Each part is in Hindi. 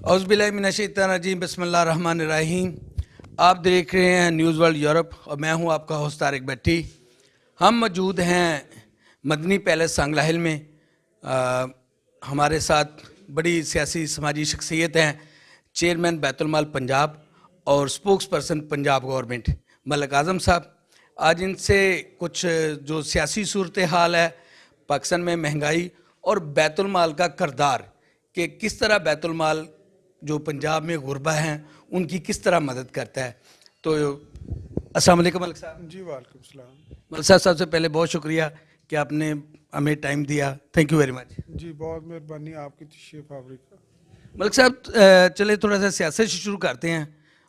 औज़ुबिल्लाहिमिनश्शैतानिर्रजीम बिस्मिल्लाहिर्रहमानिर्रहीम। आप देख रहे हैं न्यूज़ वर्ल्ड यूरोप और मैं हूं आपका होस्ट तारिक भट्टी। हम मौजूद हैं मदनी पैलेस सांगला हिल में। हमारे साथ बड़ी सियासी समाजी शख्सियत हैं, चेयरमैन बैतुल माल पंजाब और spokesperson Punjab government Malik Azam sahab. आज इनसे कुछ जो सियासी सूरत हाल है, पाकिस्तान में महंगाई और बैतुल माल का किरदार, कि किस तरह बैतुल माल जो पंजाब में गुरबा हैं उनकी किस तरह मदद करता है। तो अस्सलाम वालेकुम मलिक साहब। जी वालेकुम सलाम। मलिक साहब, सबसे पहले बहुत शुक्रिया कि आपने हमें टाइम दिया। Thank you very much. जी बहुत मेहरबानी आपकी तशरीफ आवरी का। मलिक साहब, चले थोड़ा सा सियासत से शुरू करते हैं।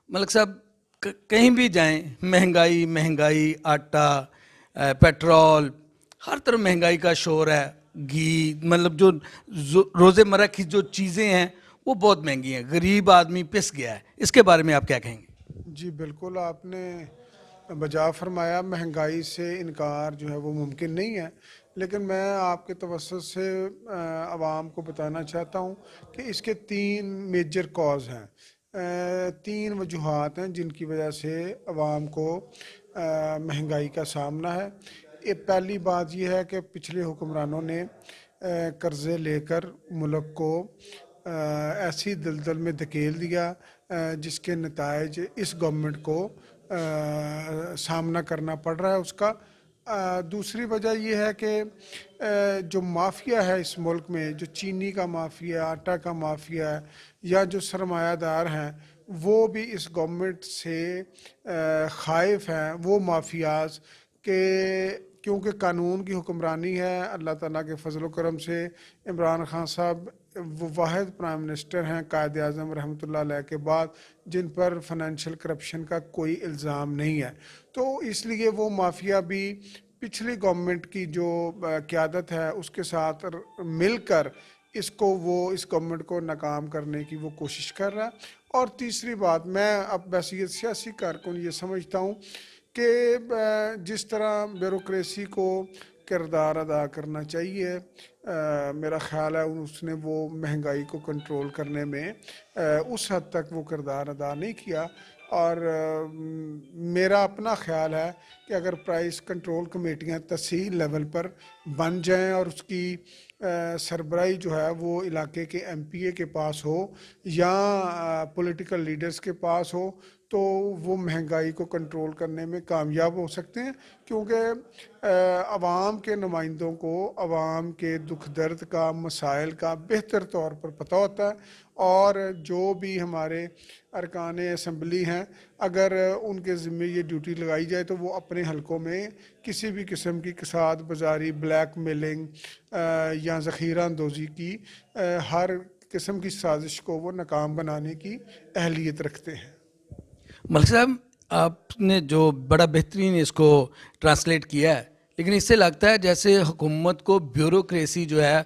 मलिक साहब, कहीं भी जाएं महंगाई महंगाई, आटा, पेट्रोल, हर तरफ महंगाई का शोर है। घी, मतलब जो रोज़मर्रा की जो चीज़ें हैं वो बहुत महंगी हैं। गरीब आदमी पिस गया है। इसके बारे में आप क्या कहेंगे? जी बिल्कुल, आपने बजा फरमाया। महंगाई से इनकार जो है वो मुमकिन नहीं है, लेकिन मैं आपके तवज्जुह से आवाम को बताना चाहता हूँ कि इसके तीन मेजर कॉज हैं। तीन वजूहात हैं जिनकी वजह से आवाम को महंगाई का सामना है। ये पहली बात यह है कि पिछले हुक्मरानों ने कर्ज़े लेकर मुल्क को ऐसी दलदल में धकेल दिया जिसके नतायज इस गवर्नमेंट को सामना करना पड़ रहा है उसका। दूसरी वजह यह है कि जो माफिया है इस मुल्क में, जो चीनी का माफिया, आटा का माफिया है, या जो सरमायादार हैं, वो भी इस गवर्नमेंट से खाइफ हैं। वो माफियाज के, क्योंकि कानून की हुक्मरानी है, अल्लाह ताला के फजल करम से इमरान खान साहब वो वाहिद प्राइम मिनिस्टर हैं कायद आज़म रहमतुल्लाह अलैह के बाद जिन पर फाइनेंशियल करप्शन का कोई इल्ज़ाम नहीं है। तो इसलिए वो माफिया भी पिछली गवर्नमेंट की जो क़यादत है उसके साथ मिलकर इस गवर्नमेंट को नाकाम करने की वो कोशिश कर रहा है। और तीसरी बात, मैं अब वैसे सियासी कारकुन ये समझता हूँ कि जिस तरह ब्यूरोक्रेसी को किरदार अदा करना चाहिए, मेरा ख़्याल है उसने वो महंगाई को कंट्रोल करने में उस हद तक वो किरदार अदा नहीं किया। और मेरा अपना ख्याल है कि अगर प्राइस कंट्रोल कमेटियां तहसील लेवल पर बन जाएं और उसकी सरबराही जो है वो इलाके के एमपीए के पास हो या पॉलिटिकल लीडर्स के पास हो, तो वो महंगाई को कंट्रोल करने में कामयाब हो सकते हैं। क्योंकि आवाम के नुमाइंदों को आवाम के दुख दर्द का, मसाइल का बेहतर तौर पर पता होता है। और जो भी हमारे अरकान असम्बली हैं, अगर उनके ज़िम्मे ये ड्यूटी लगाई जाए तो वो अपने हलकों में किसी भी किस्म की कसाद बाजारी, ब्लैक मेलिंग या ज़ख़ीरा अंदोज़ी की हर किस्म की साजिश को वो नाकाम बनाने की अहलियत रखते हैं। मलिक साहब, आपने जो बड़ा बेहतरीन इसको ट्रांसलेट किया है, लेकिन इससे लगता है जैसे हुकूमत को ब्यूरोक्रेसी जो है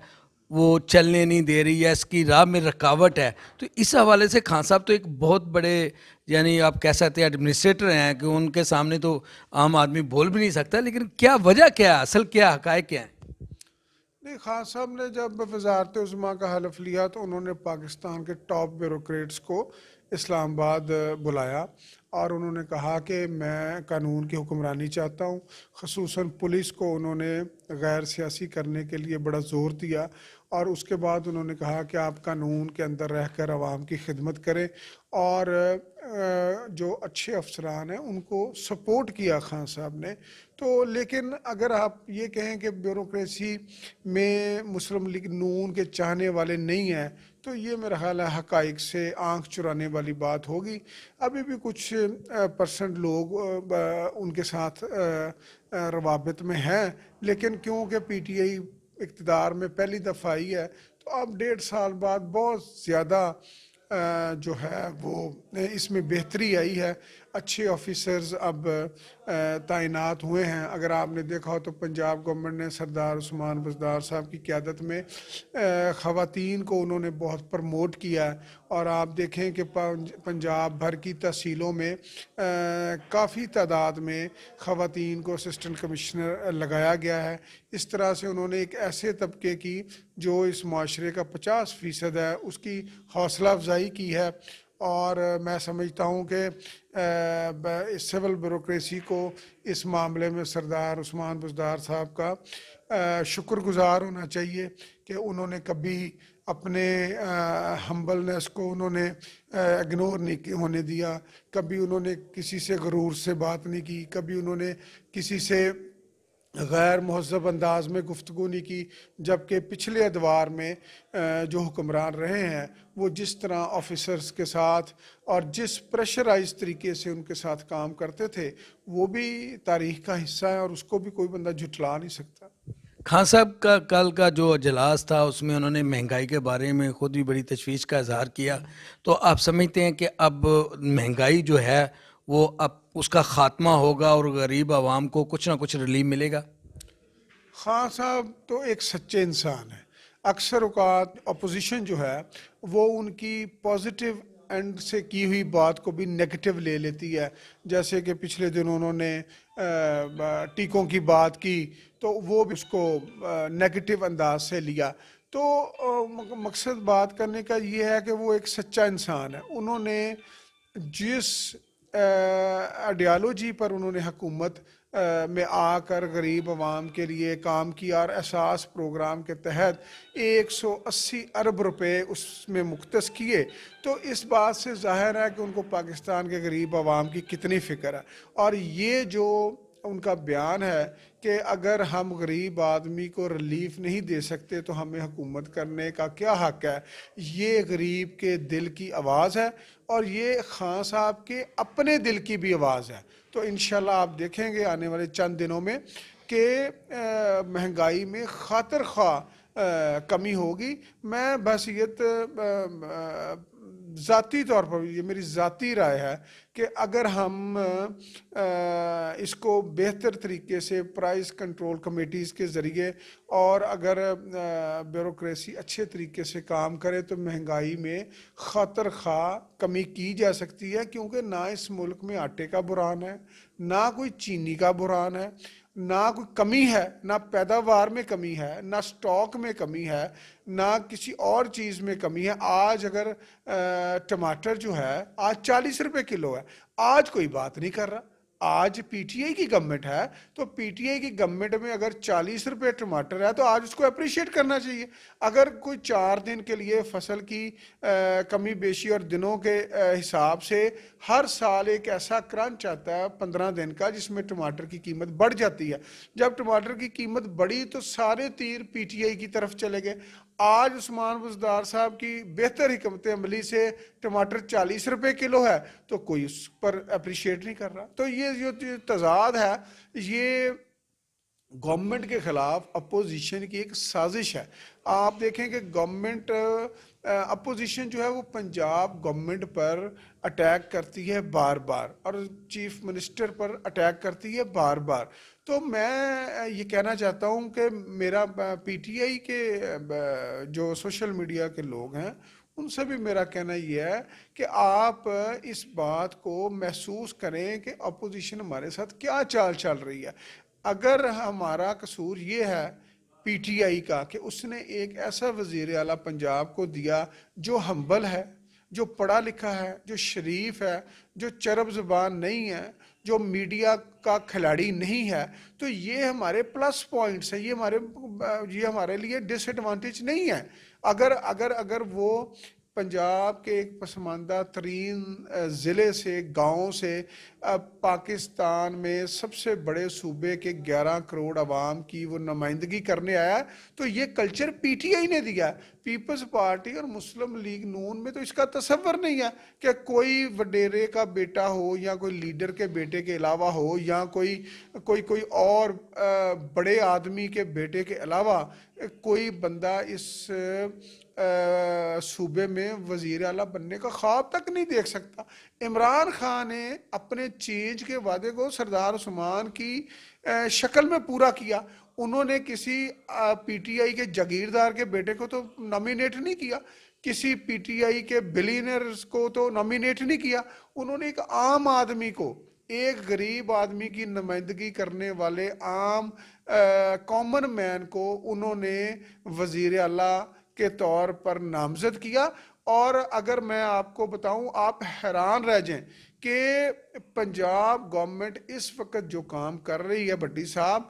वो चलने नहीं दे रही है, इसकी राह में रुकावट है। तो इस हवाले से खान साहब तो एक बहुत बड़े, यानी आप कह सकते हैं एडमिनिस्ट्रेटर हैं, कि उनके सामने तो आम आदमी बोल भी नहीं सकता। लेकिन क्या वजह क्या है, असल क्या हक़ाइक़ क्या है? नहीं, खान साहब ने जब वज़ारत उज़्मा का हलफ लिया तो उन्होंने पाकिस्तान के टॉप ब्यूरोक्रेट्स को इस्लामाबाद बुलाया और उन्होंने कहा कि मैं कानून की हुक्मरानी चाहता हूँ। ख़ुसूसन पुलिस को उन्होंने गैर सियासी करने के लिए बड़ा ज़ोर दिया और उसके बाद उन्होंने कहा कि आप कानून के अंदर रहकर आवाम की खिदमत करें। और जो अच्छे अफसरान हैं उनको सपोर्ट किया खान साहब ने। तो लेकिन अगर आप ये कहें कि ब्यूरोक्रेसी में मुस्लिम लीग नून के चाहने वाले नहीं हैं, तो ये मेरा ख्याल है हक़ाइक़ से आँख चुराने वाली बात होगी। अभी भी कुछ परसेंट लोग उनके साथ रवाबित में हैं, लेकिन क्योंकि पीटीआई इक़्तिदार में पहली दफ़ा आई है तो अब 1.5 साल बाद बहुत ज़्यादा जो है वो इसमें बेहतरी आई है। अच्छे ऑफिसर्स अब तैनात हुए हैं। अगर आपने देखा हो तो पंजाब गवर्नमेंट ने सरदार उस्मान बुज़दार साहब की क़यादत में ख़वातीन को उन्होंने बहुत प्रमोट किया है। और आप देखें कि पंजाब भर की तहसीलों में काफ़ी तादाद में ख़वातीन को असिस्टेंट कमिश्नर लगाया गया है। इस तरह से उन्होंने एक ऐसे तबके की जो इस माशरे का 50% है उसकी हौसला अफजाई की है। और मैं समझता हूँ कि सिविल ब्यूरोक्रेसी को इस मामले में सरदार उस्मान बुज़दार साहब का शुक्रगुज़ार होना चाहिए कि उन्होंने कभी अपने हम्बलनेस को उन्होंने इग्नोर नहीं होने दिया, कभी उन्होंने किसी से गरूर से बात नहीं की, कभी उन्होंने किसी से गैर महज़ब अंदाज में गुफ्तगू नहीं की। जबकि पिछले अदवार में जो हुक्मरान रहे हैं वो जिस तरह ऑफिसर्स के साथ और जिस प्रेशराइज तरीके से उनके साथ काम करते थे वो भी तारीख़ का हिस्सा है और उसको भी कोई बंदा झुठला नहीं सकता। खान साहब का कल का जो अजलास था उसमें उन्होंने महंगाई के बारे में खुद भी बड़ी तशवीश का इजहार किया। तो आप समझते हैं कि अब महंगाई जो है वो अब उसका ख़ात्मा होगा और गरीब आवाम को कुछ ना कुछ रिलीफ मिलेगा? खान साहब तो एक सच्चे इंसान है। अक्सर औकात अपोजिशन जो है वो उनकी पॉजिटिव एंड से की हुई बात को भी नेगेटिव ले लेती है। जैसे कि पिछले दिन उन्होंने टीकों की बात की तो वो भी उसको नेगेटिव अंदाज से लिया। तो मकसद बात करने का ये है कि वो एक सच्चा इंसान है। उन्होंने जिस आइडियालॉजी पर उन्होंने हुकूमत में आकर गरीब आवाम के लिए काम किया और एहसास प्रोग्राम के तहत 180 अरब रुपए उसमें मुख्तस किए, तो इस बात से ज़ाहिर है कि उनको पाकिस्तान के गरीब आवाम की कितनी फ़िक्र है। और ये जो उनका बयान है कि अगर हम गरीब आदमी को रिलीफ नहीं दे सकते तो हमें हुकूमत करने का क्या हक़ है, ये गरीब के दिल की आवाज़ है और ये खान साहब के अपने दिल की भी आवाज़ है। तो इंशाल्लाह आप देखेंगे आने वाले चंद दिनों में कि महंगाई में खातिर ख्वाह कमी होगी। मैं बस ये ज़ाती तौर पर ये मेरी ज़ाती राय है कि अगर हम इसको बेहतर तरीके से प्राइस कंट्रोल कमेटीज़ के ज़रिए और अगर ब्यूरोक्रेसी अच्छे तरीके से काम करे तो महंगाई में खातिर ख्वाह कमी की जा सकती है। क्योंकि ना इस मुल्क में आटे का बुरान है, ना कोई चीनी का बुरान है, ना कोई कमी है, ना पैदावार में कमी है, ना स्टॉक में कमी है, ना किसी और चीज़ में कमी है। आज अगर टमाटर जो है आज 40 रुपए किलो है, आज कोई बात नहीं कर रहा। आज पीटीआई की गवर्नमेंट है तो पीटीआई की गवर्नमेंट में अगर 40 रुपए टमाटर है तो आज उसको अप्रिशिएट करना चाहिए। अगर कोई 4 दिन के लिए फसल की कमी बेशी और दिनों के हिसाब से हर साल एक ऐसा क्रंच आता है 15 दिन का जिसमें टमाटर की कीमत बढ़ जाती है। जब टमाटर की कीमत बढ़ी तो सारे तीर पीटीआई की तरफ चले गए। आज उस्मान बुज़दार साहब की बेहतर हिकमत अमली से टमाटर 40 रुपए किलो है तो कोई उस पर अप्रिशिएट नहीं कर रहा। तो ये जो तजाद है ये गवर्नमेंट के ख़िलाफ़ अपोजिशन की एक साजिश है। आप देखें कि गवर्नमेंट अपोजिशन जो है वो पंजाब गवर्नमेंट पर अटैक करती है बार बार और चीफ मिनिस्टर पर अटैक करती है बार बार। तो मैं ये कहना चाहता हूँ कि मेरा पीटीआई के जो सोशल मीडिया के लोग हैं उनसे भी मेरा कहना यह है कि आप इस बात को महसूस करें कि अपोजिशन हमारे साथ क्या चाल चल रही है। अगर हमारा कसूर ये है पीटीआई का कि उसने एक ऐसा वज़ीर आला पंजाब को दिया जो हम्बल है, जो पढ़ा लिखा है, जो शरीफ है, जो चरब ज़बान नहीं है, जो मीडिया का खिलाड़ी नहीं है, तो ये हमारे प्लस पॉइंट्स हैं, ये हमारे लिए डिसएडवांटेज नहीं है। अगर अगर अगर वो पंजाब के एक पसमानदा तरीन ज़िले से गांव से पाकिस्तान में सबसे बड़े सूबे के 11 करोड़ आवाम की वो नुमाइंदगी करने आया, तो ये कल्चर पीटीआई ने दिया। पीपल्स पार्टी और मुस्लिम लीग नून में तो इसका तसव्वुर नहीं है कि कोई वडेरे का बेटा हो या कोई लीडर के बेटे के अलावा हो या कोई और बड़े आदमी के बेटे के अलावा कोई बंदा इस सूबे में वजीर आला बनने का ख्वाब तक नहीं देख सकता। इमरान खान ने अपने चेंज के वादे को सरदार उस्मान की शक्ल में पूरा किया। उन्होंने किसी पीटीआई के जागीरदार के बेटे को तो नॉमिनेट नहीं किया, किसी पीटीआई के बिलियनर्स को तो नॉमिनेट नहीं किया। उन्होंने एक आम आदमी को, एक गरीब आदमी की नुमाइंदगी करने वाले आम कॉमन मैन को उन्होंने वजीर आला के तौर पर नामजद किया। और अगर मैं आपको बताऊं, आप हैरान रह जाएं कि पंजाब गवर्नमेंट इस वक्त जो काम कर रही है भट्टी साहब,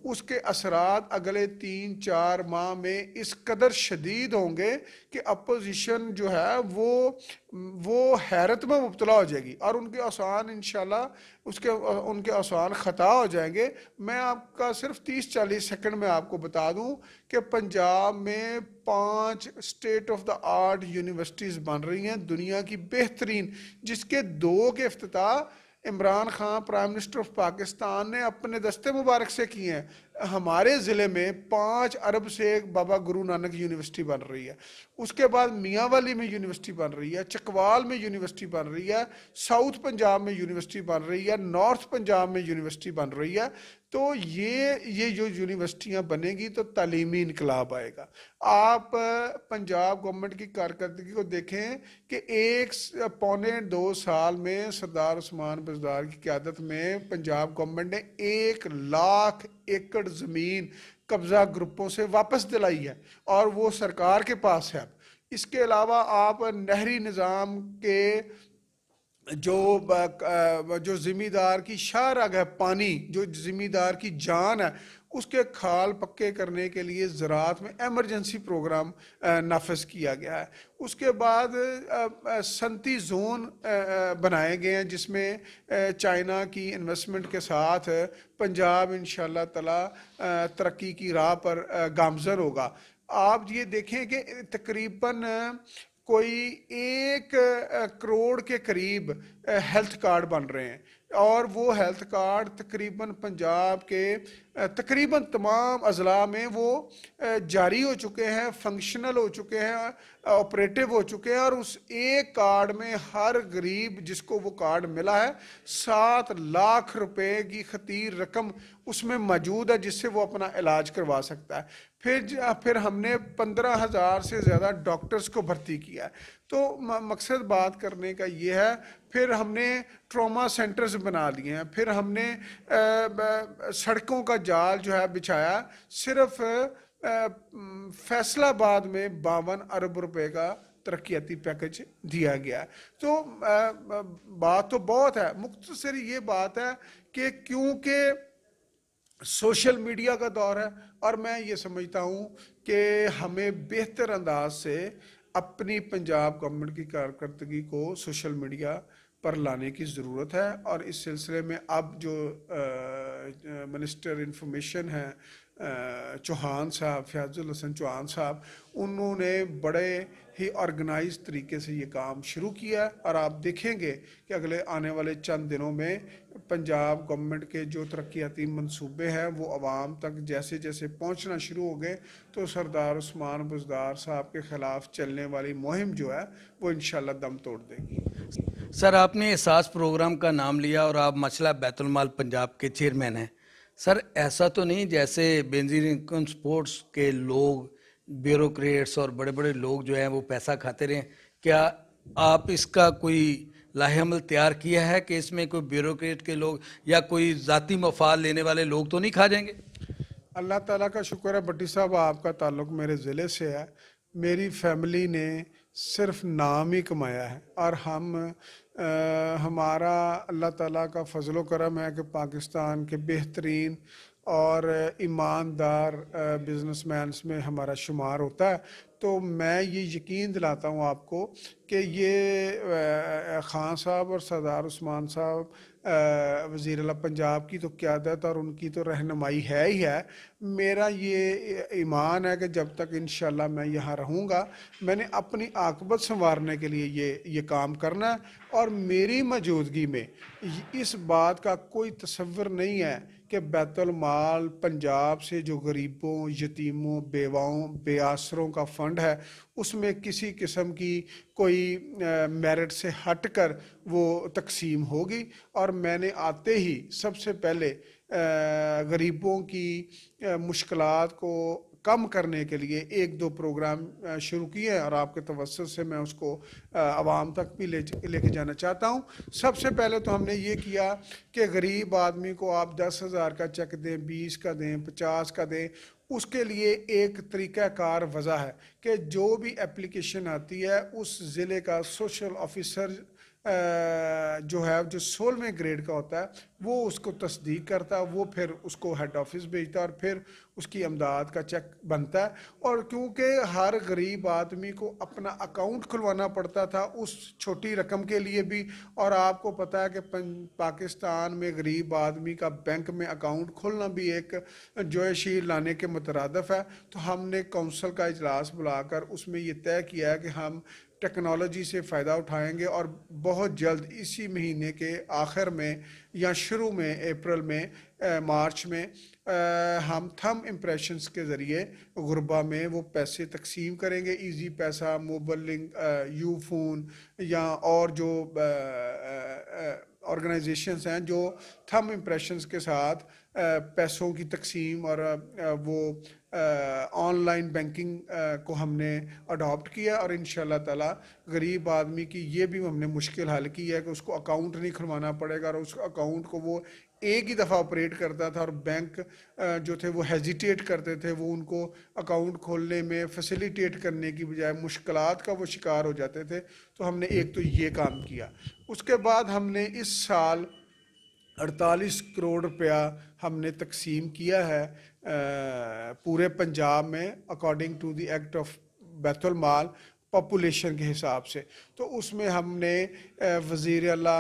उसके असरात अगले 3-4 माह में इस कदर शदीद होंगे कि अपोजिशन जो है वो हैरत में मुब्तला हो जाएगी और उनके आसान इंशाल्लाह उनके आसान ख़ता हो जाएंगे। मैं आपका सिर्फ 30-40 सेकंड में आपको बता दूं कि पंजाब में 5 state of the art universities बन रही हैं, दुनिया की बेहतरीन, जिसके 2 के इफ्तिताह Imran Khan prime minister of Pakistan ने अपने दस्ते मुबारक से किए हैं। हमारे ज़िले में 5 अरब से एक बाबा गुरु नानक यूनिवर्सिटी बन रही है, उसके बाद मियांवाली में यूनिवर्सिटी बन रही है, चकवाल में यूनिवर्सिटी बन रही है, साउथ पंजाब में यूनिवर्सिटी बन रही है, नॉर्थ पंजाब में यूनिवर्सिटी बन रही है। तो ये जो यूनिवर्सिटियां बनेगी तो तालीमी इनकलाब आएगा। आप पंजाब गवर्नमेंट की कारकर्दगी को देखें कि 1-2 साल में सरदार उस्मान बिजदार की क़यादत में पंजाब गवर्नमेंट ने 1 लाख एकड़ ज़मीन कब्ज़ा ग्रुपों से वापस दिलाई है और वो सरकार के पास है। इसके अलावा आप नहरी निज़ाम के जो ज़िम्मेदार की शाहराग है, पानी जो ज़िम्मेदार की जान है, उसके खाल पक्के करने के लिए ज़राअत में एमरजेंसी प्रोग्राम नाफिज किया गया है। उसके बाद सनती जोन बनाए गए हैं जिसमें चाइना की इन्वेस्टमेंट के साथ पंजाब इंशाल्लाह ताला तरक्की की राह पर गामज़न होगा। आप ये देखें कि तकरीबन कोई 1 करोड़ के करीब हेल्थ कार्ड बन रहे हैं और वो हेल्थ कार्ड तकरीबन पंजाब के तकरीबन तमाम अजला में वो जारी हो चुके हैं, फंक्शनल हो चुके हैं, ऑपरेटिव हो चुके हैं। और उस एक कार्ड में हर गरीब जिसको वो कार्ड मिला है 7 लाख रुपए की खतीर रकम उसमें मौजूद है जिससे वो अपना इलाज करवा सकता है। फिर हमने 15,000 से ज़्यादा डॉक्टर्स को भर्ती किया है। तो मकसद बात करने का ये है। फिर हमने ट्रॉमा सेंटर्स बना लिए हैं, फिर हमने सड़कों का जाल जो है बिछाया। सिर्फ फैसलाबाद में 52 अरब रुपए का तरक्याती पैकेज दिया गया। तो बात तो बहुत है, मुख्तसर ये बात है कि क्योंकि सोशल मीडिया का दौर है और मैं ये समझता हूँ कि हमें बेहतर अंदाज से अपनी पंजाब गवर्नमेंट की कारकर्दगी को सोशल मीडिया पर लाने की ज़रूरत है। और इस सिलसिले में अब जो मिनिस्टर इंफॉर्मेशन है चौहान साहब, फयाजुल हसन चौहान साहब, उन्होंने बड़े ही ऑर्गेनाइज तरीके से ये काम शुरू किया है। और आप देखेंगे कि अगले आने वाले चंद दिनों में पंजाब गवर्नमेंट के जो तरक्याती मंसूबे हैं वो आवाम तक जैसे जैसे पहुंचना शुरू हो गए तो सरदार उस्मान बुज़दार साहब के ख़िलाफ़ चलने वाली मुहिम जो है वो इंशाल्लाह दम तोड़ देगी। सर, आपने एहसास प्रोग्राम का नाम लिया और आप मसला बैतुल माल पंजाब के चेयरमैन हैं। सर, ऐसा तो नहीं जैसे बेनज़ीर इनकम स्पोर्ट्स के लोग, ब्यूरोक्रेट्स और बड़े बड़े लोग जो हैं वो पैसा खाते रहे? क्या आप इसका कोई लाहेअमल तैयार किया है कि इसमें कोई ब्यूरोक्रेट के लोग या कोई ज़ाती मफाद लेने वाले लोग तो नहीं खा जाएंगे? अल्लाह ताला का शुक्र है भट्टी साहब, आपका ताल्लुक़ मेरे ज़िले से है। मेरी फैमिली ने सिर्फ नाम ही कमाया है और हमारा अल्लाह ताला का फजलो करम है कि पाकिस्तान के बेहतरीन और ईमानदार बिजनेसमैन में हमारा शुमार होता है। तो मैं ये यकीन दिलाता हूँ आपको कि ये खान साहब और सरदार उस्मान साहब वज़ीर आला पंजाब की तो क़यादत और उनकी तो रहनुमाई है ही है। मेरा ये ईमान है कि जब तक इंशाल्लाह मैं यहाँ रहूँगा मैंने अपनी आकबत संवारने के लिए ये काम करना है। और मेरी मौजूदगी में इस बात का कोई तसव्वुर नहीं है कि बैतुल माल पंजाब से जो गरीबों, यतीमों, बेवाओं, बेआसरों का फ़ंड फंड है उसमें किसी किस्म की कोई मेरिट से हटकर वो तकसीम होगी। और मैंने आते ही सबसे पहले गरीबों की मुश्किलात को कम करने के लिए एक दो प्रोग्राम शुरू किए हैं और आपके तवज्जुह से मैं उसको आवाम तक भी लेके जाना चाहता हूँ। सबसे पहले तो हमने ये किया कि गरीब आदमी को आप 10,000 का चेक दें, 20 का दें, 50 का दें। उसके लिए एक तरीक़ाकार वज़ा है कि जो भी एप्लीकेशन आती है उस ज़िले का सोशल ऑफिसर जो है, जो 16वें ग्रेड का होता है, वो उसको तस्दीक करता है, वो फिर उसको हेड ऑफिस भेजता है और फिर उसकी अमदाद का चेक बनता है। और क्योंकि हर गरीब आदमी को अपना अकाउंट खुलवाना पड़ता था उस छोटी रकम के लिए भी, और आपको पता है कि पाकिस्तान में गरीब आदमी का बैंक में अकाउंट खोलना भी एक जोशील लाने के मुतरादफ है, तो हमने कौंसल का इजलास बुलाकर उसमें ये तय किया है कि हम टेक्नोलॉजी से फ़ायदा उठाएंगे और बहुत जल्द इसी महीने के आखिर में या शुरू में अप्रैल में मार्च में हम थंब इम्प्रेशंस के ज़रिए गुरबा में वो पैसे तकसीम करेंगे। इजी पैसा, मोबाइल लिंक, यू फ़ोन या और जो ऑर्गेनाइजेशंस हैं जो थंब इम्प्रेशंस के साथ पैसों की तकसीम और वो ऑनलाइन बैंकिंग को हमने अडॉप्ट किया। और इंशाल्लाह ताला गरीब आदमी की ये भी हमने मुश्किल हल की है कि उसको अकाउंट नहीं खुलवाना पड़ेगा और उस अकाउंट को वो एक ही दफ़ा ऑपरेट करता था और बैंक जो थे वो हेजिटेट करते थे, वो उनको अकाउंट खोलने में फैसिलिटेट करने की बजाय मुश्किलात का वो शिकार हो जाते थे। तो हमने एक तो ये काम किया। उसके बाद हमने इस साल 48 करोड़ रुपया हमने तकसीम किया है पूरे पंजाब में according to the act of Baitul Maal population के हिसाब से। तो उसमें हमने वज़ीर आला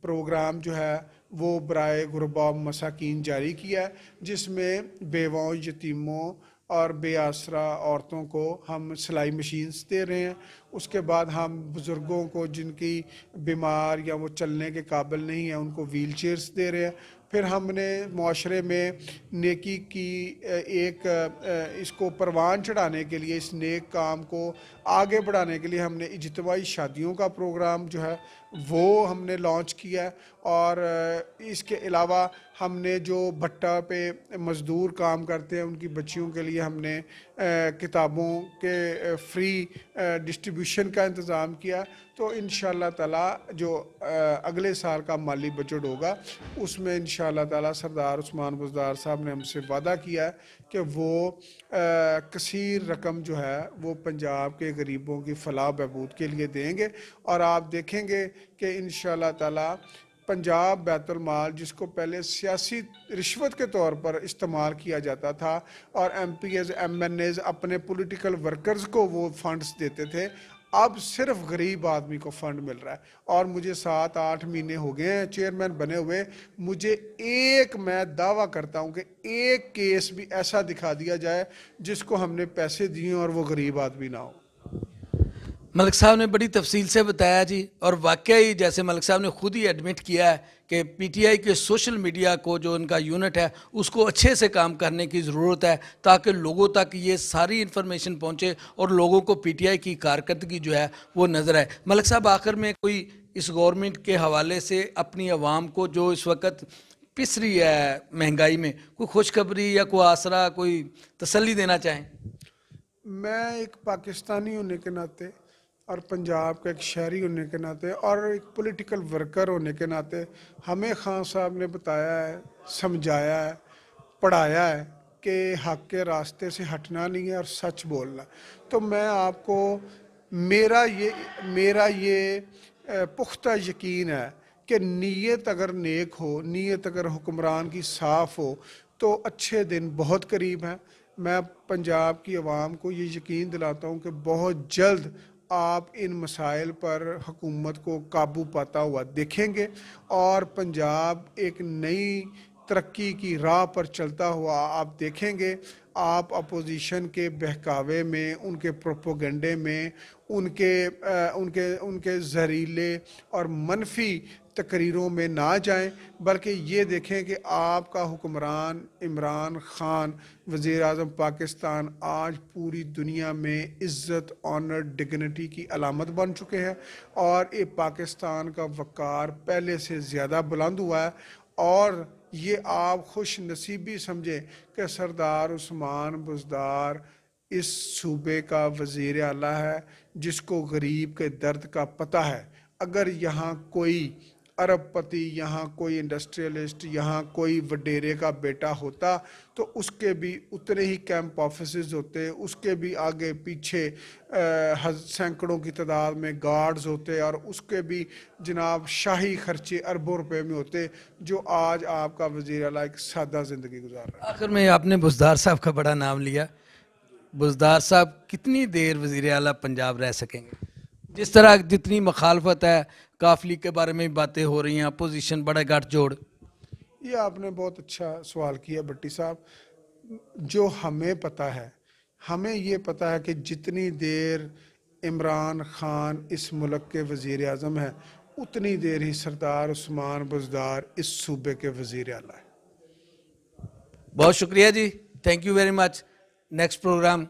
प्रोग्राम जो है वो बराए गुरबा मसाकीन जारी किया है, जिसमें बेवाओं, यतीमों और बेआसरा औरतों को हम सिलाई मशीन्स दे रहे हैं। उसके बाद हम बुज़ुर्गों को जिनकी बीमार या वो चलने के काबिल नहीं है उनको व्हील चेयर्स दे रहे हैं। फिर हमने माशरे में नेकी की एक इसको परवान चढ़ाने के लिए, इस नेक काम को आगे बढ़ाने के लिए हमने इज्तिमाई शादियों का प्रोग्राम जो है वो हमने लॉन्च किया है। और इसके अलावा हमने जो भट्टा पे मज़दूर काम करते हैं उनकी बच्चियों के लिए हमने किताबों के फ्री डिस्ट्रीब्यूशन का इंतज़ाम किया। तो इंशाअल्लाह ताला जो अगले साल का माली बजट होगा उसमें इंशाअल्लाह ताला सरदार उस्मान बुज़दार साहब ने हमसे वादा किया है कि वो कसीर रकम जो है वो पंजाब के गरीबों की फलाह बहबूद के लिए देंगे। और आप देखेंगे कि इंशाअल्लाह ताला पंजाब बैतुल माल, जिसको पहले सियासी रिश्वत के तौर पर इस्तेमाल किया जाता था और MPs MNAs अपने पॉलिटिकल वर्कर्स को वो फंड्स देते थे, अब सिर्फ गरीब आदमी को फंड मिल रहा है। और मुझे 7-8 महीने हो गए हैं चेयरमैन बने हुए, मुझे मैं दावा करता हूं कि एक केस भी ऐसा दिखा दिया जाए जिसको हमने पैसे दिए और वो गरीब आदमी ना हो। मलिक साहब ने बड़ी तफसील से बताया जी, और वाकई जैसे मलिक साहब ने खुद ही एडमिट किया है कि PTI के सोशल मीडिया को जो उनका यूनिट है उसको अच्छे से काम करने की ज़रूरत है ताकि लोगों तक ये सारी इन्फॉर्मेशन पहुँचे और लोगों को PTI की कारकर्दगी जो है वो नज़र आए। मलिक साहब, आखिर में कोई इस गवर्नमेंट के हवाले से अपनी आवाम को जो इस वक्त पिस रही है महंगाई में, कोई खुशखबरी या कोई आसरा, कोई तसल्ली देना चाहें? मैं एक पाकिस्तानी होने के नाते और पंजाब का एक शहरी होने के नाते और एक पॉलिटिकल वर्कर होने के नाते हमें खान साहब ने बताया है, समझाया है, पढ़ाया है कि हक के रास्ते से हटना नहीं है और सच बोलना। तो मैं आपको मेरा ये पुख्ता यकीन है कि नीयत अगर नेक हो, नीयत अगर हुक्मरान की साफ़ हो तो अच्छे दिन बहुत करीब हैं। मैं पंजाब की आवाम को ये यकीन दिलाता हूँ कि बहुत जल्द आप इन मसाइल पर हुकूमत को काबू पाता हुआ देखेंगे और पंजाब एक नई तरक्की की राह पर चलता हुआ आप देखेंगे। आप अपोजिशन के बहकावे में, उनके प्रोपोगंडे में, उनके जहरीले और मनफी तकरीरों में ना जाएं, बल्कि ये देखें कि आपका हुक्मरान इमरान खान वज़ीर आज़म पाकिस्तान आज पूरी दुनिया में इज़्ज़त, ऑनर, डिग्निटी की अलामत बन चुके हैं और ये पाकिस्तान का वक़ार पहले से ज़्यादा बुलंद हुआ है। और ये आप खुश नसीबी समझें कि सरदार उस्मान बुज़दार इस सूबे का वज़ीर आला है जिसको गरीब के दर्द का पता है। अगर यहाँ कोई अरबपति, यहाँ कोई इंडस्ट्रियलिस्ट, यहाँ कोई वडेरे का बेटा होता तो उसके भी उतने ही कैंप ऑफिसेज होते, उसके भी आगे पीछे सैकड़ों की तादाद में गार्ड्स होते और उसके भी जनाब शाही खर्चे अरबों रुपए में होते, जो आज आपका वज़ीर आला एक सादा ज़िंदगी गुजार रहा है। आखिर में आपने बुज़दार साहब का बड़ा नाम लिया। बुज़दार साहब कितनी देर वज़ीर आला पंजाब रह सकेंगे? जिस तरह जितनी मुखालफत है, काफिली के बारे में बातें हो रही हैं, अपोजिशन बड़ा गठजोड़। ये आपने बहुत अच्छा सवाल किया भट्टी साहब। जो हमें पता है, हमें ये पता है कि जितनी देर इमरान खान इस मुल्क के वज़ीर आज़म है, उतनी देर ही सरदार उस्मान बुज़दार इस सूबे के वज़ीर आला है। बहुत शुक्रिया जी, thank you very much. Next programme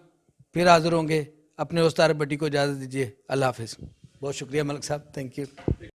फिर हाजिर होंगे। अपने उस्ताद भट्टी को इजाज़त दीजिए। अल्लाह हाफिज़। बहुत शुक्रिया मलिक साहब, थैंक यू।